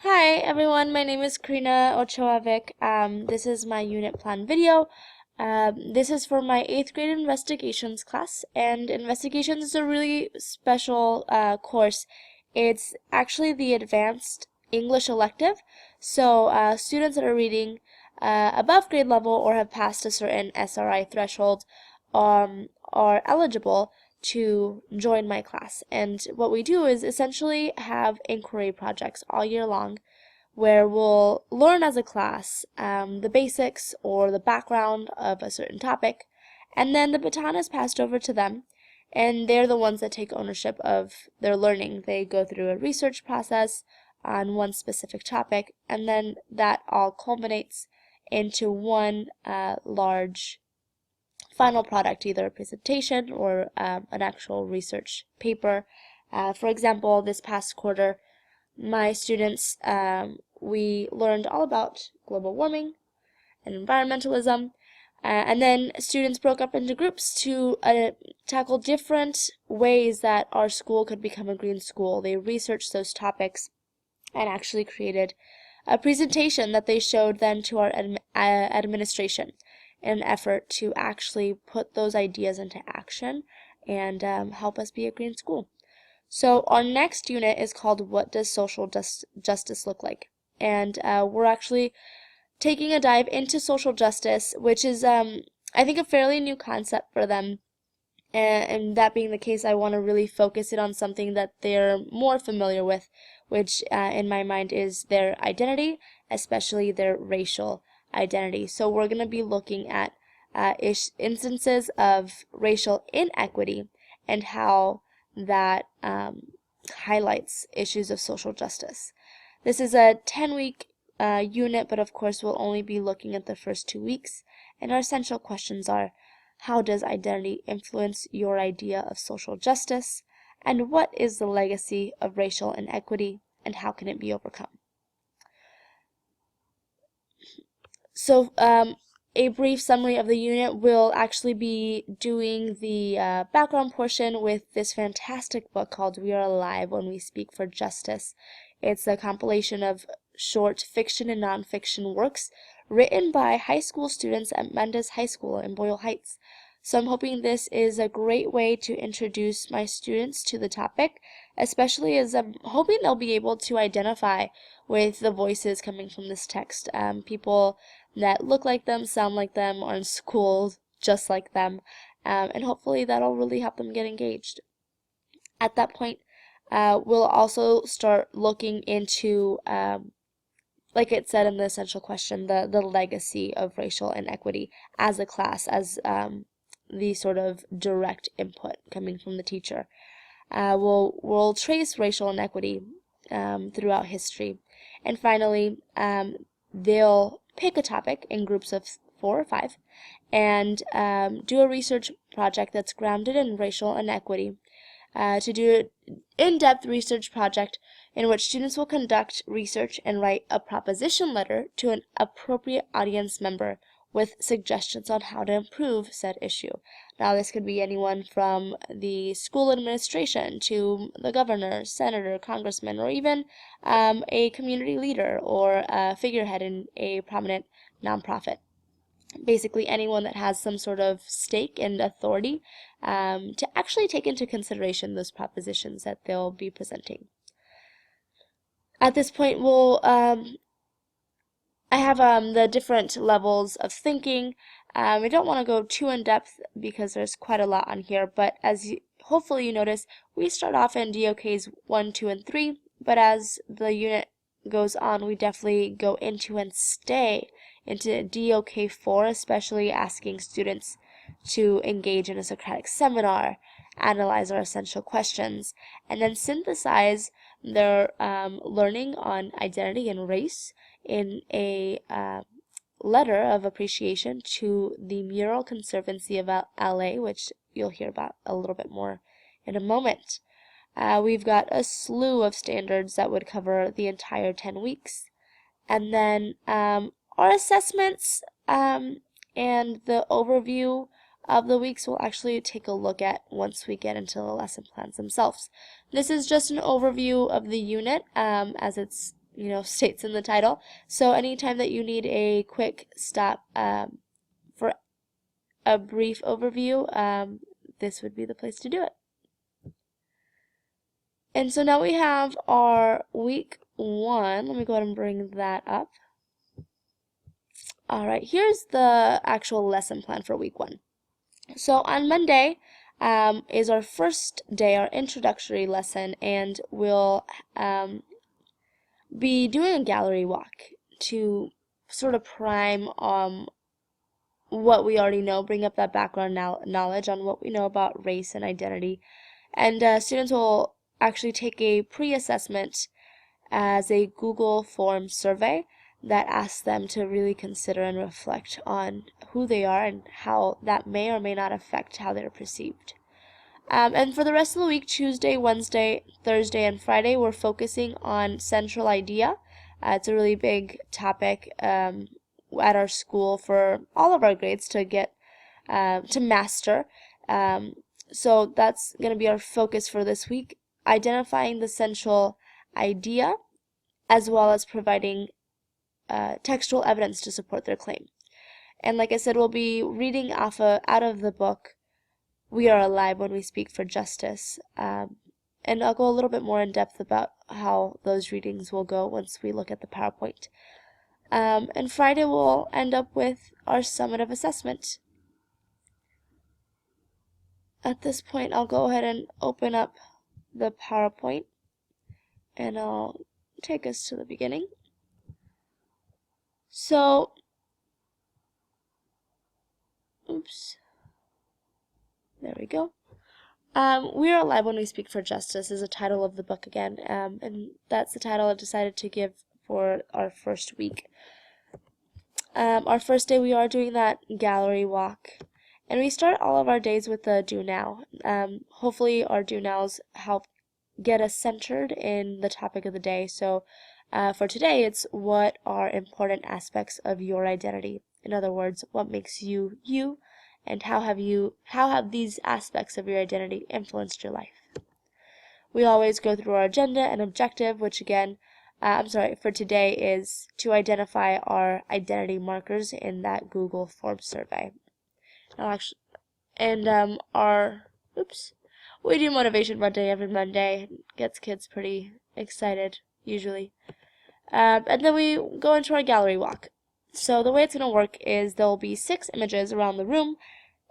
Hi everyone, my name is Karina Ochoavic. This is my unit plan video. This is for my 8th grade investigations class, and investigations is a really special course. It's actually the advanced English elective, so students that are reading above grade level or have passed a certain SRI threshold are eligible to join my class. And what we do is essentially have inquiry projects all year long where we'll learn as a class the basics or the background of a certain topic, and then the baton is passed over to them, and they're the ones that take ownership of their learning. They go through a research process on one specific topic, and then that all culminates into one large final product, either a presentation or an actual research paper. For example, this past quarter, my students, we learned all about global warming and environmentalism, and then students broke up into groups to tackle different ways that our school could become a green school. They researched those topics and actually created a presentation that they showed then to our administration in an effort to actually put those ideas into action and help us be a green school. So our next unit is called What Does Social Justice Look Like? And we're actually taking a dive into social justice, which is, I think, a fairly new concept for them. And that being the case, I want to really focus it on something that they're more familiar with, which in my mind is their identity, especially their racial identity. So we're going to be looking at instances of racial inequity and how that highlights issues of social justice. This is a 10-week unit, but of course we'll only be looking at the first 2 weeks, and our essential questions are: how does identity influence your idea of social justice? And what is the legacy of racial inequity, and how can it be overcome? So, a brief summary of the unit. We'll actually be doing the background portion with this fantastic book called We Are Alive When We Speak for Justice. It's a compilation of short fiction and nonfiction works written by high school students at Mendes High School in Boyle Heights. So I'm hoping this is a great way to introduce my students to the topic, especially as I'm hoping they'll be able to identify with the voices coming from this text. People that look like them, sound like them, are in school just like them, and hopefully that'll really help them get engaged. At that point, we'll also start looking into, like it said in the essential question, the legacy of racial inequity as a class, as the sort of direct input coming from the teacher. We'll trace racial inequity throughout history, and finally, they'll pick a topic in groups of 4 or 5 and do a research project that's grounded in racial inequity. To do an in-depth research project in which students will conduct research and write a proposition letter to an appropriate audience member with suggestions on how to improve said issue. Now, this could be anyone from the school administration to the governor, senator, congressman, or even a community leader or a figurehead in a prominent nonprofit. Basically, anyone that has some sort of stake and authority to actually take into consideration those propositions that they'll be presenting. At this point, I have the different levels of thinking. I don't want to go too in depth because there's quite a lot on here, but as hopefully you notice, we start off in DOKs 1, 2, and 3, but as the unit goes on, we definitely go into and stay into DOK 4, especially asking students to engage in a Socratic seminar, analyze our essential questions, and then synthesize their learning on identity and race in a letter of appreciation to the Mural Conservancy of LA, which you'll hear about a little bit more in a moment. We've got a slew of standards that would cover the entire 10 weeks. And then our assessments and the overview of the weeks we'll actually take a look at once we get into the lesson plans themselves. This is just an overview of the unit as it's states in the title. So anytime that you need a quick stop for a brief overview, this would be the place to do it. And so now we have our week 1. Let me go ahead and bring that up. Alright, here's the actual lesson plan for week 1. So on Monday is our first day, our introductory lesson, and we'll be doing a gallery walk to sort of prime what we already know, bring up that background knowledge on what we know about race and identity. And students will actually take a pre-assessment as a Google form survey that asks them to really consider and reflect on who they are and how that may or may not affect how they're perceived. And for the rest of the week, Tuesday, Wednesday, Thursday, and Friday, we're focusing on central idea. It's a really big topic at our school for all of our grades to get to master. So that's going to be our focus for this week, identifying the central idea as well as providing textual evidence to support their claim. And like I said, we'll be reading out of the book We Are Alive When We Speak for Justice. And I'll go a little bit more in depth about how those readings will go once we look at the PowerPoint. And Friday we'll end up with our summative assessment. At this point, I'll go ahead and open up the PowerPoint, and I'll take us to the beginning. So, oops, there we go. We Are Alive When We Speak for Justice is the title of the book again, and that's the title I decided to give for our first week. Our first day we are doing that gallery walk, and we start all of our days with the Do Now. Hopefully our Do Nows help get us centered in the topic of the day. So for today, it's what are important aspects of your identity. In other words, what makes you you, and how have these aspects of your identity influenced your life? We always go through our agenda and objective, which again, for today is to identify our identity markers in that Google form survey. We do Motivation Monday every Monday. It gets kids pretty excited, usually. And then we go into our gallery walk. So the way it's going to work is there will be 6 images around the room,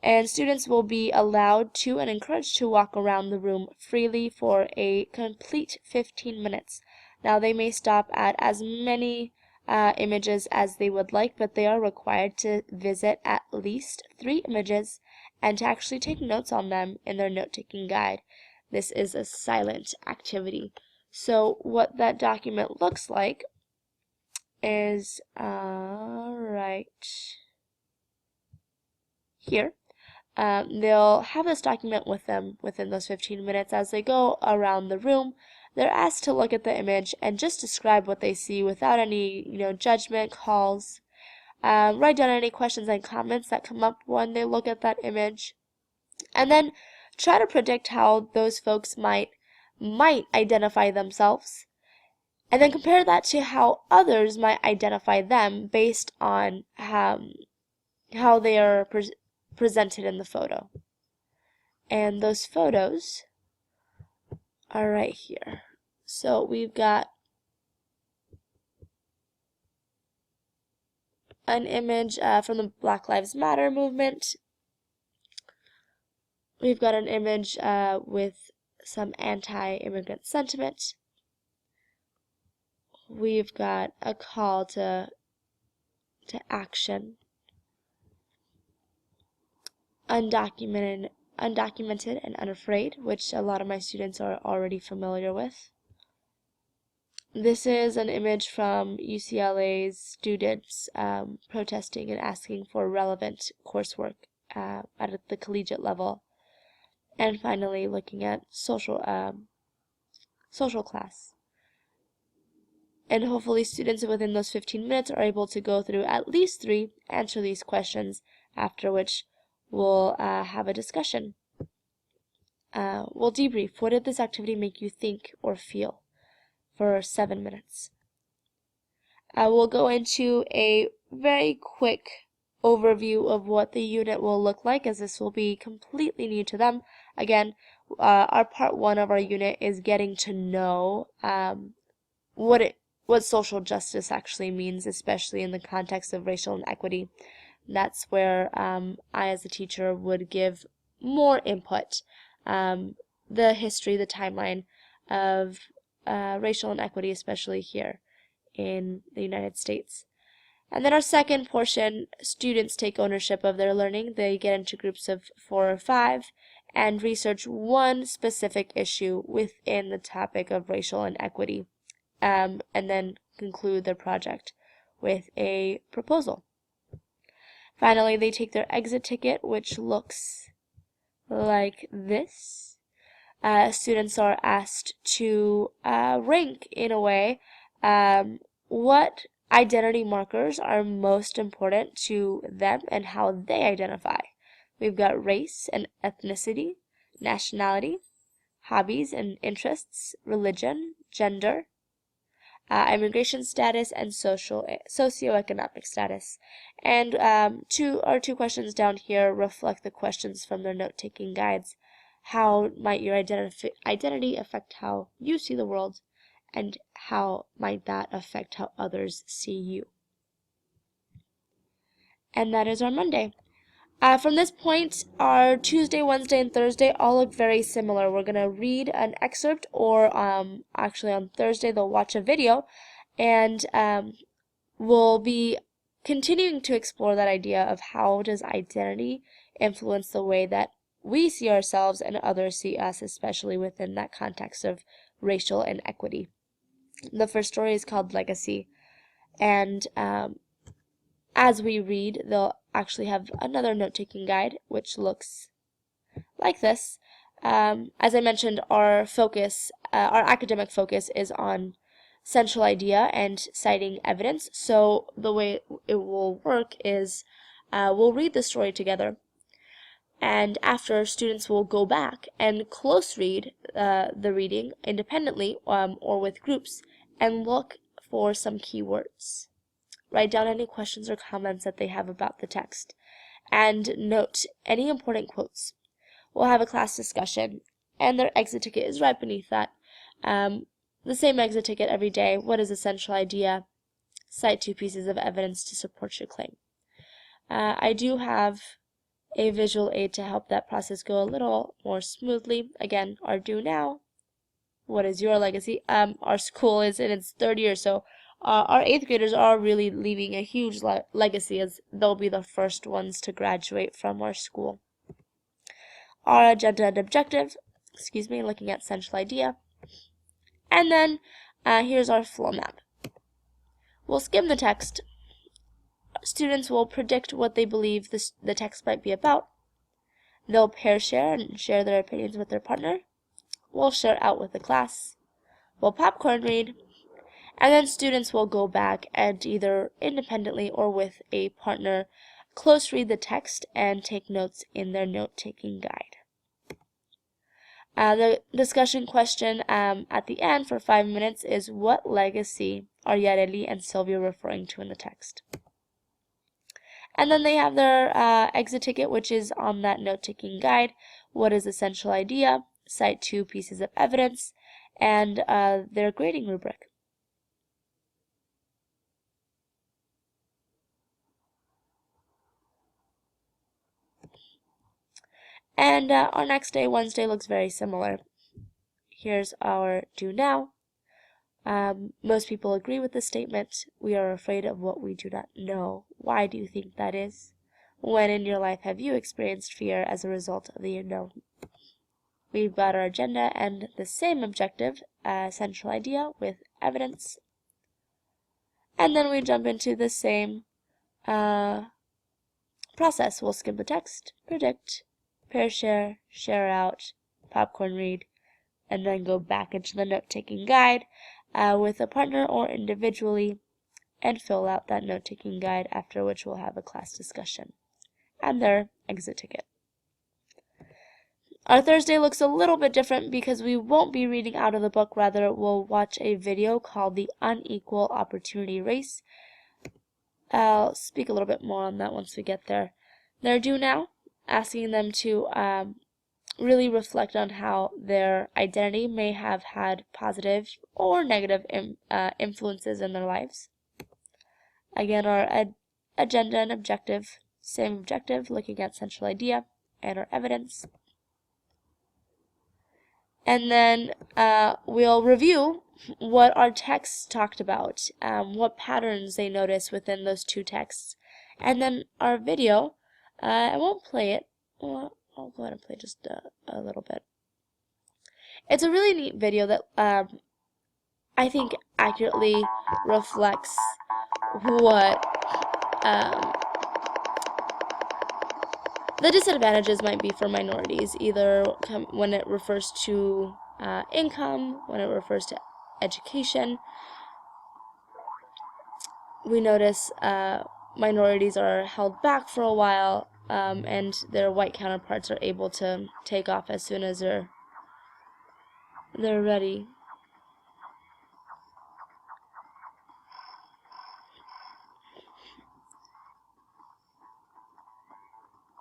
and students will be allowed to and encouraged to walk around the room freely for a complete 15 minutes. Now they may stop at as many images as they would like, but they are required to visit at least 3 images and to actually take notes on them in their note-taking guide. This is a silent activity. So what that document looks like is right here. They'll have this document with them within those 15 minutes. As they go around the room, they're asked to look at the image and just describe what they see without any, judgment calls. Write down any questions and comments that come up when they look at that image, and then try to predict how those folks might identify themselves, and then compare that to how others might identify them based on how they are presented in the photo. And those photos are right here. So we've got an image from the Black Lives Matter movement. We've got an image with some anti-immigrant sentiment. We've got a call to action. Undocumented and unafraid, which a lot of my students are already familiar with. This is an image from UCLA's students protesting and asking for relevant coursework at the collegiate level. And finally, looking at social class. And hopefully students within those 15 minutes are able to go through at least 3, answer these questions, after which we'll have a discussion. We'll debrief. What did this activity make you think or feel for 7 minutes? We'll go into a very quick overview of what the unit will look like, as this will be completely new to them. Again, our part 1 of our unit is getting to know what social justice actually means, especially in the context of racial inequity. That's where I, as a teacher, would give more input. The history, the timeline of racial inequity, especially here in the United States. And then our second portion, students take ownership of their learning. They get into groups of 4 or 5 and research one specific issue within the topic of racial inequity, and then conclude their project with a proposal. Finally, they take their exit ticket, which looks like this. Students are asked to rank, in a way, what identity markers are most important to them and how they identify. We've got race and ethnicity, nationality, hobbies and interests, religion, gender, immigration status, and socioeconomic status. And our two questions down here reflect the questions from their note-taking guides. How might your identity affect how you see the world, and how might that affect how others see you? And that is our Monday. From this point, our Tuesday, Wednesday, and Thursday all look very similar. We're going to read an excerpt, or actually on Thursday they'll watch a video, and we'll be continuing to explore that idea of how does identity influence the way that we see ourselves and others see us, especially within that context of racial inequity. The first story is called Legacy, and as we read, they'll actually have another note-taking guide, which looks like this. As I mentioned, our academic focus is on central idea and citing evidence. So the way it will work is we'll read the story together, and after, students will go back and close read the reading independently or with groups and look for some keywords. Write down any questions or comments that they have about the text, and note any important quotes. We'll have a class discussion, and their exit ticket is right beneath that. The same exit ticket every day. What is a central idea? Cite 2 pieces of evidence to support your claim. I do have a visual aid to help that process go a little more smoothly. Again, our due now. What is your legacy? Our school is in its 3rd year, so our 8th graders are really leaving a huge legacy, as they'll be the first ones to graduate from our school. Our agenda and objective, looking at central idea. And then here's our flow map. We'll skim the text. Students will predict what they believe the text might be about. They'll pair share and share their opinions with their partner. We'll share out with the class. We'll popcorn read. And then students will go back and either independently or with a partner close read the text and take notes in their note-taking guide. The discussion question at the end for 5 minutes is, what legacy are Yareli and Sylvia referring to in the text? And then they have their exit ticket, which is on that note-taking guide. What is the central idea? Cite 2 pieces of evidence, and their grading rubric. And our next day, Wednesday, looks very similar. Here's our due now. Most people agree with the statement, we are afraid of what we do not know. Why do you think that is? When in your life have you experienced fear as a result of the unknown? We've got our agenda and the same objective, central idea with evidence. And then we jump into the same process. We'll skim the text, predict, pair share, share out, popcorn read, and then go back into the note-taking guide with a partner or individually and fill out that note-taking guide, after which we'll have a class discussion and their exit ticket. Our Thursday looks a little bit different because we won't be reading out of the book, rather we'll watch a video called The Unequal Opportunity Race. I'll speak a little bit more on that once we get there. They're due now, asking them to really reflect on how their identity may have had positive or negative influences in their lives. Again, our agenda and objective, same objective, looking at central idea and our evidence. And then we'll review what our texts talked about, what patterns they noticed within those two texts. And then our video, I won't play it. Well, I'll go ahead and play just a little bit. It's a really neat video that I think accurately reflects what the disadvantages might be for minorities, either when it refers to income, when it refers to education. We notice minorities are held back for a while, and their white counterparts are able to take off as soon as they're ready.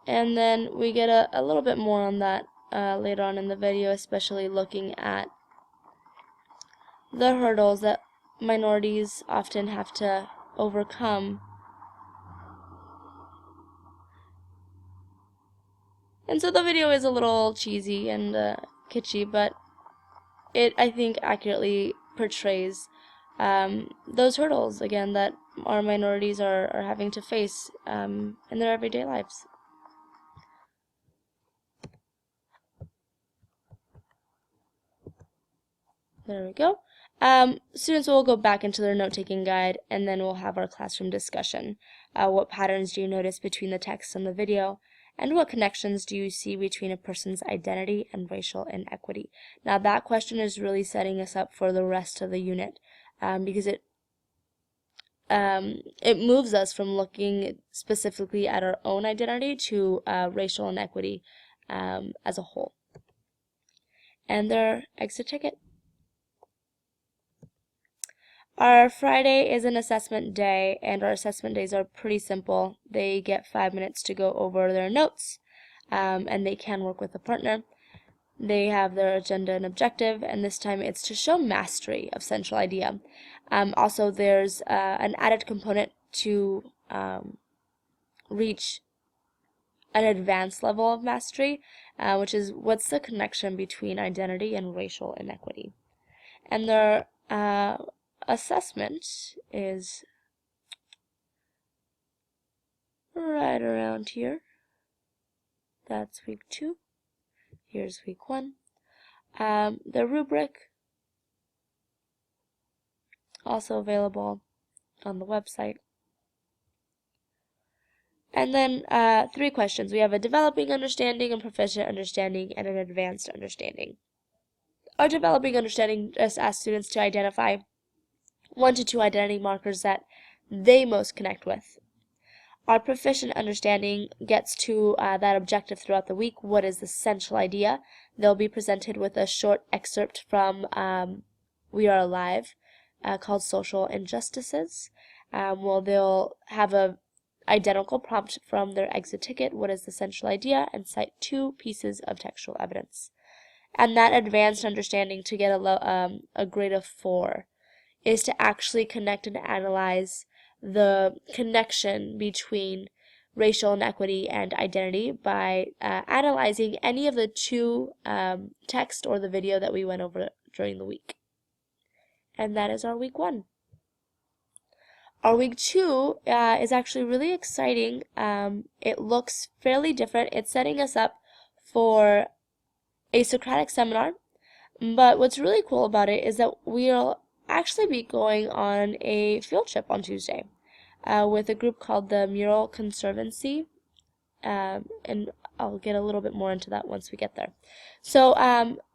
And then we get a little bit more on that later on in the video, especially looking at the hurdles that minorities often have to overcome. And so the video is a little cheesy and kitschy, but it, I think, accurately portrays those hurdles, again, that our minorities are having to face in their everyday lives. There we go. Students will go back into their note-taking guide, and then we'll have our classroom discussion. What patterns do you notice between the text and the video? And what connections do you see between a person's identity and racial inequity? Now that question is really setting us up for the rest of the unit, because it moves us from looking specifically at our own identity to racial inequity as a whole. And their exit ticket. Our Friday is an assessment day, and our assessment days are pretty simple. They get 5 minutes to go over their notes, and they can work with a partner. They have their agenda and objective, and this time it's to show mastery of central idea. Also, there's an added component to reach an advanced level of mastery, which is what's the connection between identity and racial inequity. And their assessment is right around here. That's week 2. Here's week 1. The rubric, also available on the website. And then 3 questions. We have a developing understanding, a proficient understanding, and an advanced understanding. Our developing understanding just asks students to identify 1 to 2 identity markers that they most connect with. Our proficient understanding gets to that objective throughout the week. What is the central idea? They'll be presented with a short excerpt from We Are Alive called Social Injustices. Well, they'll have a identical prompt from their exit ticket. What is the central idea? And cite 2 pieces of textual evidence. And that advanced understanding, to get a grade of 4, is to actually connect and analyze the connection between racial inequity and identity by analyzing any of the 2 text or the video that we went over during the week. And that is our week 1. Our week 2 is actually really exciting. It looks fairly different. It's setting us up for a Socratic seminar, but what's really cool about it is that we'll actually be going on a field trip on Tuesday with a group called the Mural Conservancy, and I'll get a little bit more into that once we get there. So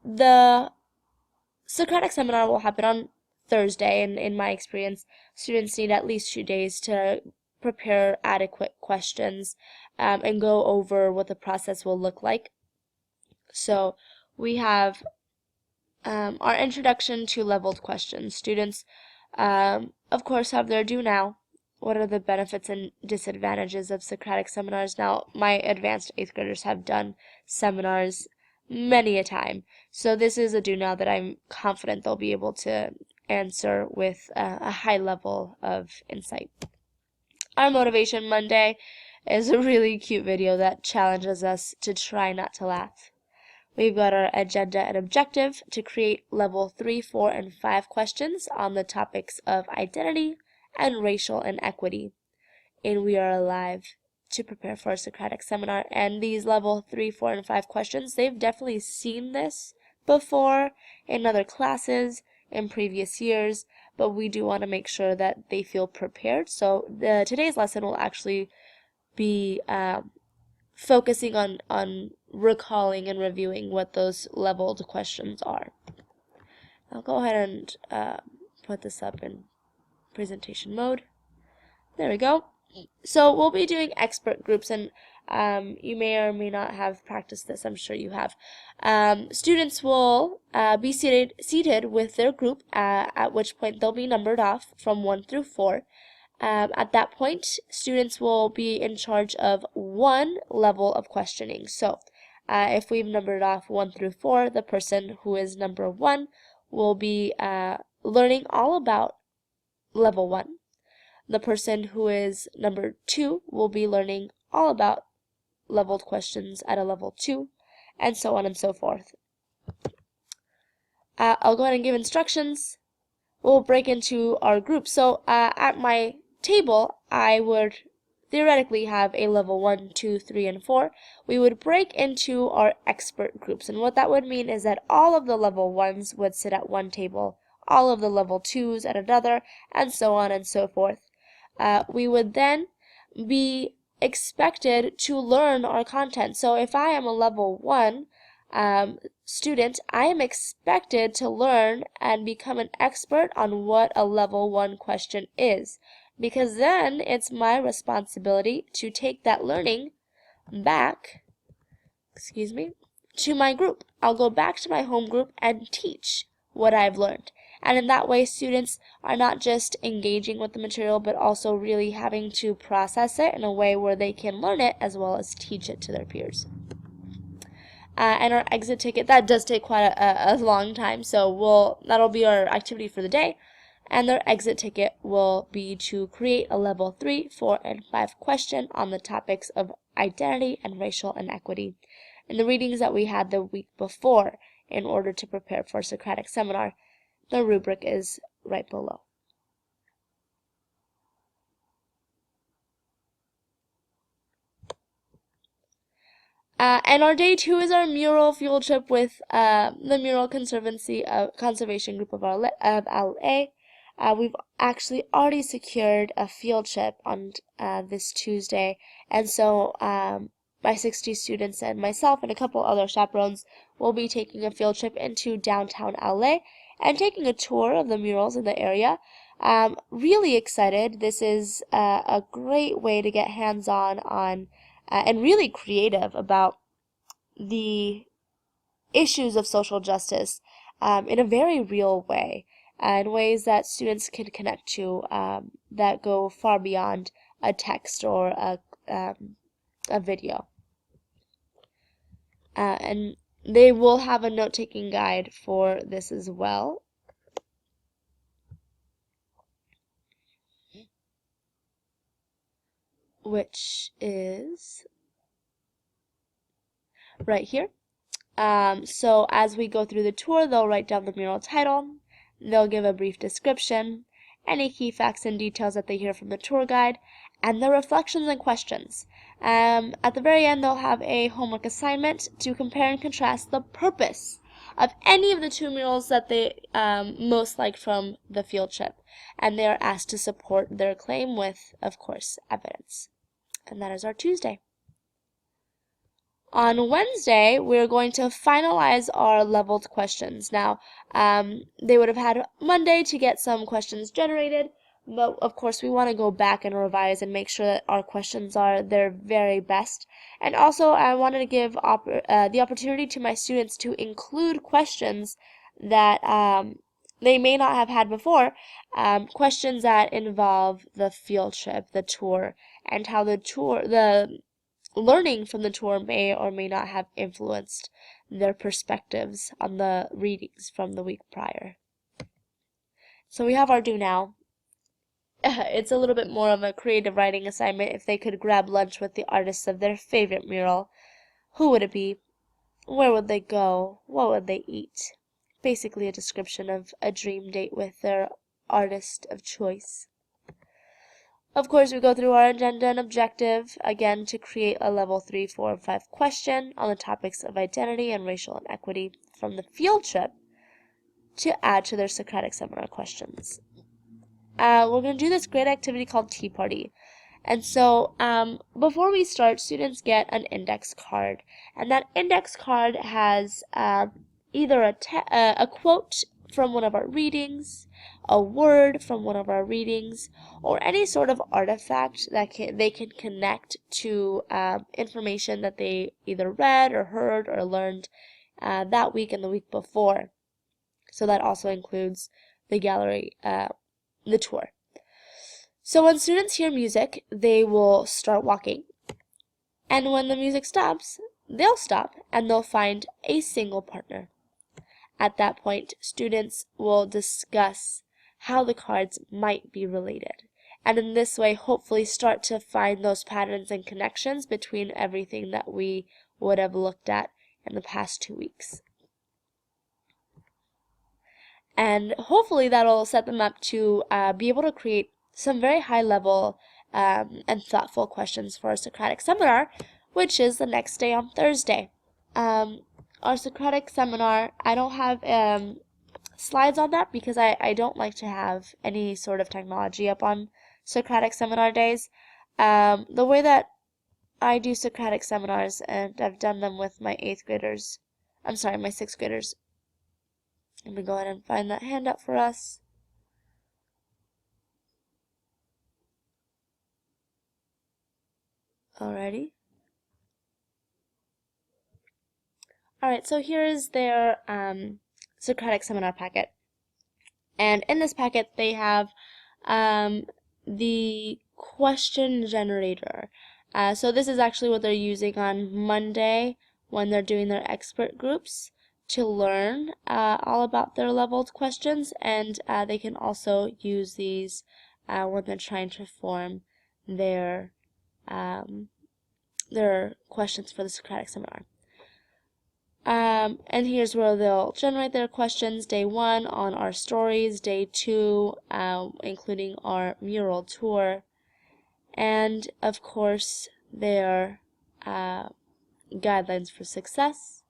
the Socratic seminar will happen on Thursday, and in my experience, students need at least 2 days to prepare adequate questions and go over what the process will look like. So we have our introduction to leveled questions. Students, of course, have their due now. What are the benefits and disadvantages of Socratic seminars? Now, my advanced 8th graders have done seminars many a time, so this is a do now that I'm confident they'll be able to answer with a high level of insight. Our Motivation Monday is a really cute video that challenges us to try not to laugh. We've got our agenda and objective to create level 3, 4, and 5 questions on the topics of identity and racial inequity. And we are alive to prepare for a Socratic seminar. And these level 3, 4, and 5 questions, they've definitely seen this before in other classes in previous years, but we do want to make sure that they feel prepared. So today's lesson will actually be focusing on recalling and reviewing what those leveled questions are. I'll go ahead and put this up in presentation mode. There we go. So we'll be doing expert groups, and you may or may not have practiced this. I'm sure you have. Students will be seated with their group, at which point they'll be numbered off from 1 through 4. At that point, students will be in charge of one level of questioning. So if we've numbered off 1 through 4, the person who is number 1 will be learning all about level 1. The person who is number 2 will be learning all about leveled questions at a level 2, and so on and so forth. I'll go ahead and give instructions. We'll break into our groups. So at my table, I would theoretically have a level 1, 2, 3, and 4. We would break into our expert groups, and what that would mean is that all of the level 1s would sit at one table, all of the level 2s at another, and so on and so forth. We would then be expected to learn our content. So if I am a level 1 student, I am expected to learn and become an expert on what a level 1 question is, because then it's my responsibility to take that learning back, to my group. I'll go back to my home group and teach what I've learned. And in that way, students are not just engaging with the material, but also really having to process it in a way where they can learn it as well as teach it to their peers. And our exit ticket, that does take quite a long time, so that'll be our activity for the day. And their exit ticket will be to create a level 3, 4, and 5 question on the topics of identity and racial inequity. In the readings that we had the week before, in order to prepare for Socratic seminar, the rubric is right below. And our day 2 is our mural field trip with the Mural Conservation Group of LA. We've actually already secured a field trip on this Tuesday, and so my 60 students and myself and a couple other chaperones will be taking a field trip into downtown LA and taking a tour of the murals in the area. Really excited. This is a great way to get hands-on and really creative about the issues of social justice in a very real way, in ways that students can connect to that go far beyond a text or a video. And they will have a note-taking guide for this as well. Which is right here. So as we go through the tour, they'll write down the mural title, they'll give a brief description, any key facts and details that they hear from the tour guide, and their reflections and questions. At the very end, they'll have a homework assignment to compare and contrast the purpose of any of the 2 murals that they most liked from the field trip, and they are asked to support their claim with, of course, evidence. And that is our Tuesday. On Wednesday, we're going to finalize our leveled questions. Now, they would have had Monday to get some questions generated, But of course, we want to go back and revise and make sure that our questions are their very best. And also, I wanted to give the opportunity to my students to include questions that they may not have had before, questions that involve the field trip, the tour, and how the learning from the tour may or may not have influenced their perspectives on the readings from the week prior. So we have our do now. It's a little bit more of a creative writing assignment. If they could grab lunch with the artist of their favorite mural, who would it be? Where would they go? What would they eat? Basically a description of a dream date with their artist of choice. Of course, we go through our agenda and objective, again, to create a level 3, 4, and 5 question on the topics of identity and racial inequity from the field trip to add to their Socratic seminar questions. We're going to do this great activity called Tea Party. And so, before we start, students get an index card. And that index card has either a quote from one of our readings, a word from one of our readings, or any sort of artifact that they can connect to information that they either read or heard or learned that week and the week before. So that also includes the gallery, the tour. So when students hear music, they will start walking. And when the music stops, they'll stop and they'll find a single partner. At that point, students will discuss how the cards might be related. And in this way, hopefully start to find those patterns and connections between everything that we would have looked at in the past 2 weeks. And hopefully that'll set them up to be able to create some very high level and thoughtful questions for our Socratic seminar, which is the next day on Thursday. Our Socratic seminar, I don't have slides on that because I don't like to have any sort of technology up on Socratic seminar days. The way that I do Socratic seminars, and I've done them with my my 6th graders. Let me go ahead and find that handout for us. Alrighty. Alright, so here is their Socratic seminar packet. And in this packet they have the question generator. So this is actually what they're using on Monday when they're doing their expert groups to learn all about their leveled questions, and they can also use these when they're trying to form their questions for the Socratic seminar. And here's where they'll generate their questions. Day 1 on our stories, day 2 including our mural tour, and of course their guidelines for success.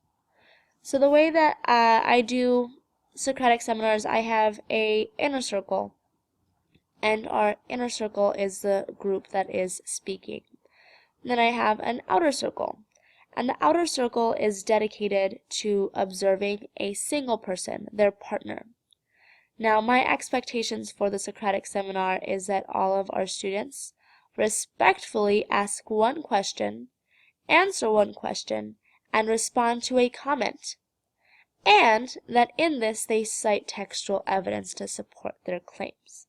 So the way that I do Socratic seminars, I have a inner circle, and our inner circle is the group that is speaking. Then I have an outer circle, and the outer circle is dedicated to observing a single person, their partner. Now, my expectations for the Socratic seminar is that all of our students respectfully ask one question, answer one question, and respond to a comment, and that in this they cite textual evidence to support their claims.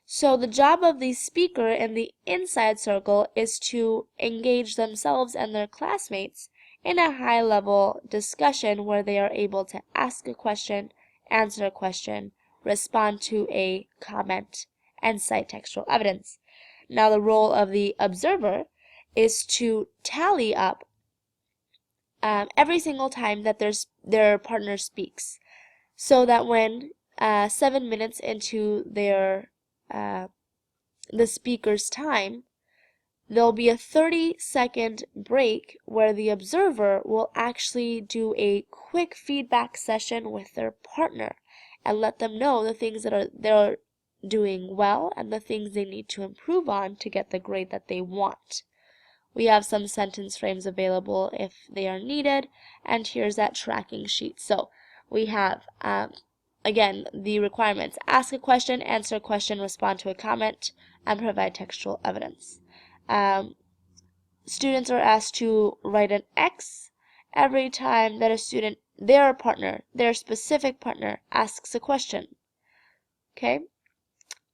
So the job of the speaker in the inside circle is to engage themselves and their classmates in a high-level discussion where they are able to ask a question, answer a question, respond to a comment, and cite textual evidence. Now the role of the observer is to tally up every single time that their partner speaks, so that when 7 minutes into the speaker's time, there'll be a 30-second break where the observer will actually do a quick feedback session with their partner and let them know the things that they're doing well and the things they need to improve on to get the grade that they want. We have some sentence frames available if they are needed, and here's that tracking sheet. So we have again, the requirements: ask a question, answer a question, respond to a comment, and provide textual evidence. Students are asked to write an X every time that a student, their partner, their specific partner, asks a question. Okay?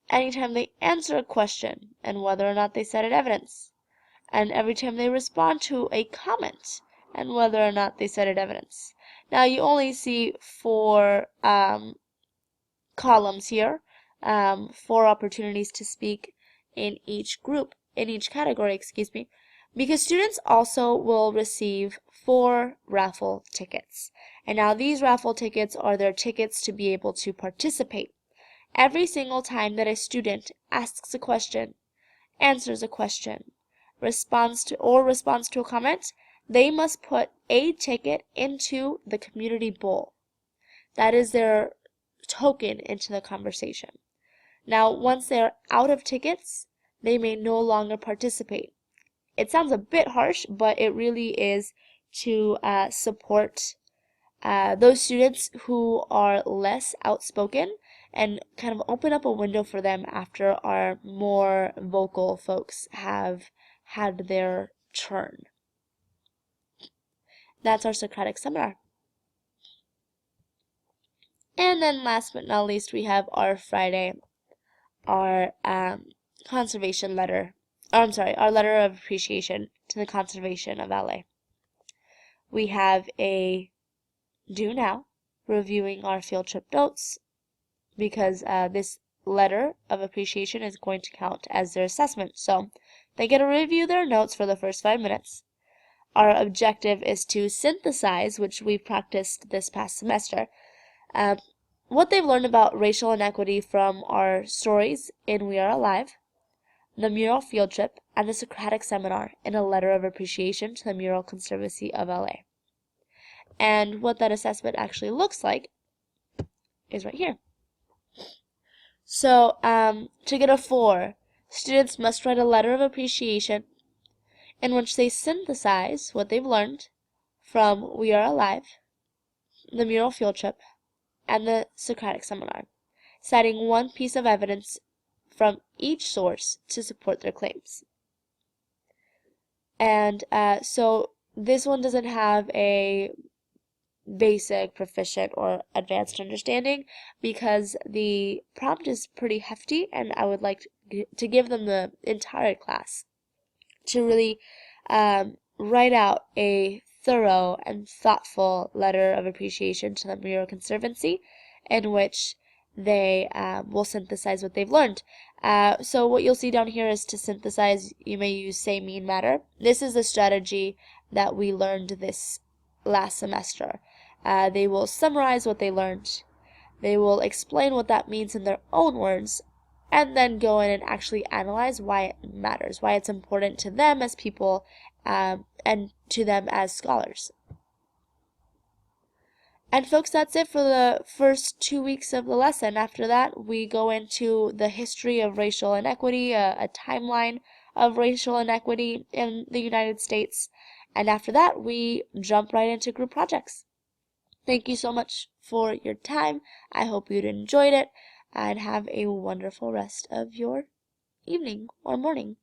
Anytime they answer a question, and whether or not they cited evidence. And every time they respond to a comment, and whether or not they cited evidence. Now you only see 4 columns here, 4 opportunities to speak in each group, in each category, excuse me, because students also will receive 4 raffle tickets. And now these raffle tickets are their tickets to be able to participate. Every single time that a student asks a question, answers a question, responds to a comment, they must put a ticket into the community bowl. That is their token into the conversation. Now, once they're out of tickets, they may no longer participate. It sounds a bit harsh, but it really is to support those students who are less outspoken and kind of open up a window for them after our more vocal folks have had their turn. That's our Socratic seminar. And then last but not least, we have our Friday, our conservation letter. Our letter of appreciation to the conservation of LA. We have a due now, reviewing our field trip notes, because this letter of appreciation is going to count as their assessment. So they get to review their notes for the first 5 minutes. Our objective is to synthesize, which we practiced this past semester, what they've learned about racial inequity from our stories in We Are Alive, the mural field trip, and the Socratic seminar in a letter of appreciation to the Mural Conservancy of LA. And what that assessment actually looks like is right here. So, to get a 4, students must write a letter of appreciation in which they synthesize what they've learned from We Are Alive, the mural field trip, and the Socratic seminar, citing one piece of evidence from each source to support their claims. And so this one doesn't have a basic, proficient, or advanced understanding because the prompt is pretty hefty, and I would like to give them the entire class to really write out a thorough and thoughtful letter of appreciation to the Mural Conservancy in which they will synthesize what they've learned. So what you'll see down here is to synthesize, you may use say, mean, matter. This is the strategy that we learned this last semester. They will summarize what they learned. They will explain what that means in their own words, and then go in and actually analyze why it matters, why it's important to them as people, and to them as scholars. And folks, that's it for the first 2 weeks of the lesson. After that, we go into the history of racial inequity, a timeline of racial inequity in the United States. And after that, we jump right into group projects. Thank you so much for your time. I hope you enjoyed it, and have a wonderful rest of your evening or morning.